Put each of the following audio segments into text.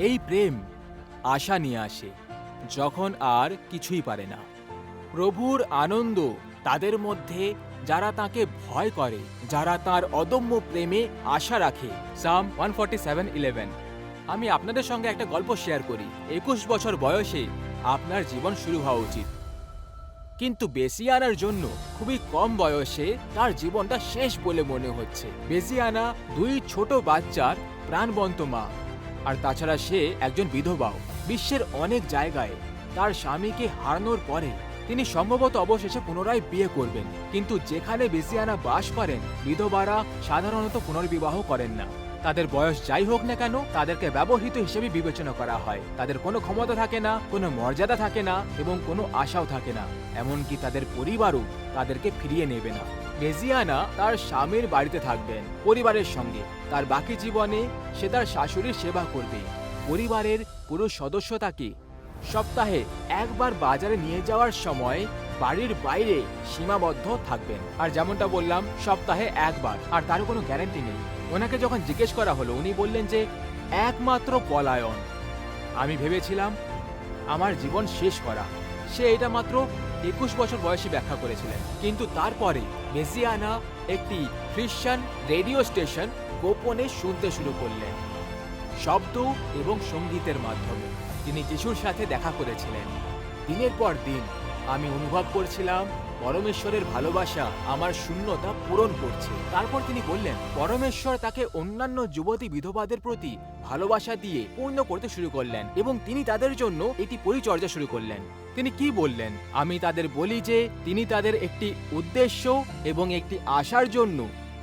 এই প্রেম আশা নিয়ে আসে যখন আর কিছুই পারে না। প্রভুর আনন্দ তাদের মধ্যে যারা তাকে ভয় করে, যারা তার অদম্য প্রেমে আশা রাখে। সাম 147:11। আমি আপনাদের সঙ্গে একটা গল্প শেয়ার করি। 21 বছর বয়সে আপনার জীবন শুরু হওয়া উচিত, কিন্তু বেসিয়ানার জন্য খুবই কম বয়সে তার জীবনটা শেষ বলে মনে হচ্ছে। বেসিয়ানা 2 ছোট বাচ্চার প্রাণবন্ত মা, আর তাছাড়া সে একজন বিধবাও। বিশ্বের অনেক জায়গায় তার স্বামীকে হারানোর পরে তিনি সম্ভবত অবশেষে পুনরায় বিয়ে করবেন, কিন্তু যেখানে বেসিয়ানা বাস করেন বিধবারা সাধারণত পুনর্বিবাহ করেন না। তাদের বয়স যাই হোক না কেন, তাদেরকে ব্যবহৃত হিসেবে বিবেচনা করা হয়। তাদের কোনো ক্ষমতা থাকে না, কোনো মর্যাদা থাকে না এবং কোনো আশাও থাকে না। এমনকি তাদের পরিবারও তাদেরকে ফিরিয়ে নেবে না। বেজিয়ানা তার স্বামীর বাড়িতে থাকবেন পরিবারের সঙ্গে। তার বাকি জীবনে সে তার শাশুড়ির সেবা করবে। পরিবারের পুরুষ সদস্য তাকে সপ্তাহে একবার বাজারে নিয়ে যাওয়ার সময় বাড়ির বাইরে সীমাবদ্ধ থাকবেন। আর যেমনটা বললাম, সপ্তাহে একবার, আর তারও কোনো গ্যারান্টি নেই। ওনাকে যখন জিজ্ঞেস করা হলো, উনি বললেন যে একমাত্র পলায়ন। আমি ভেবেছিলাম আমার জীবন শেষ করা। সে এটা মাত্র 21 বছর বয়সে ব্যাখ্যা করেছিলেন, কিন্তু তারপরে মেসিয়ানা একটি খ্রিস্টান রেডিও স্টেশন গোপনে শুনতে শুরু করলেন। শব্দ এবং সঙ্গীতের মাধ্যমে তিনি যিশুর সাথে দেখা করেছিলেন। দিনের পর দিন আমি অনুভব করছিলাম পরমেশ্বরের ভালোবাসা আমার শূন্যতা পূরণ করছে। তারপর তিনি বললেন পরমেশ্বর তাকে অন্যান্য যুবতী বিধবাদের প্রতি ভালোবাসা দিয়ে পূর্ণ করতে শুরু করলেন এবং তিনি তাদের জন্য একটি পরিচর্যা শুরু করলেন। তিনি কি বললেন? আমি তাদের বলি যে তিনি তাদের একটি উদ্দেশ্য এবং একটি আশার জন্য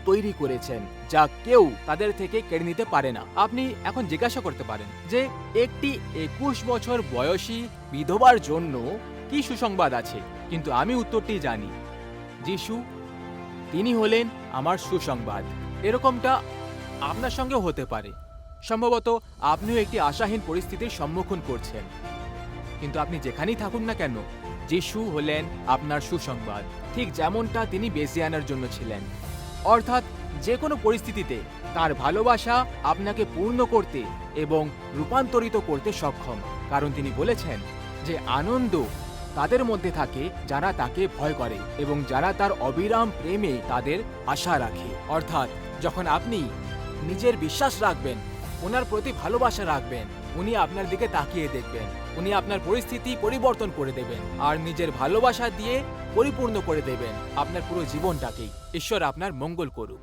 তৈরি করেছেন, যা কেউ তাদের থেকে কেড়ে নিতে পারে না। আপনি এখন জিজ্ঞাসা করতে পারেন যে একটি 21 বছর বয়সী বিধবার জন্য কি সুসংবাদ আছে, কিন্তু আমি উত্তরটি জানি। যিশু, তিনি হলেন আমার সুসংবাদ। এরকমটা আপনার সঙ্গেও হতে পারে। সম্ভবত আপনিও একটি আশাহীন পরিস্থিতির সম্মুখীন করছেন, কিন্তু আপনি যেখানেই থাকুন না কেন, যিশু হলেন আপনার সুসংবাদ, ঠিক যেমনটা তিনি বেসিয়ানার জন্য ছিলেন। অর্থাৎ যে কোনো পরিস্থিতিতে তার ভালোবাসা আপনাকে পূর্ণ করতে এবং রূপান্তরিত করতে সক্ষম, কারণ তিনি বলেছেন যে আনন্দ তাদের মধ্যে থাকে যারা তাকে ভয় করে এবং যারা তার অবিরাম প্রেমে তাদের আশা রাখে। অর্থাৎ যখন আপনি নিজের বিশ্বাস রাখবেন, ওনার প্রতি ভালোবাসা রাখবেন, উনি আপনার দিকে তাকিয়ে দেখবেন, উনি আপনার পরিস্থিতি পরিবর্তন করে দেবেন আর নিজের ভালোবাসা দিয়ে পরিপূর্ণ করে দেবেন আপনার পুরো জীবনটাকেই। ঈশ্বর আপনার মঙ্গল করুক।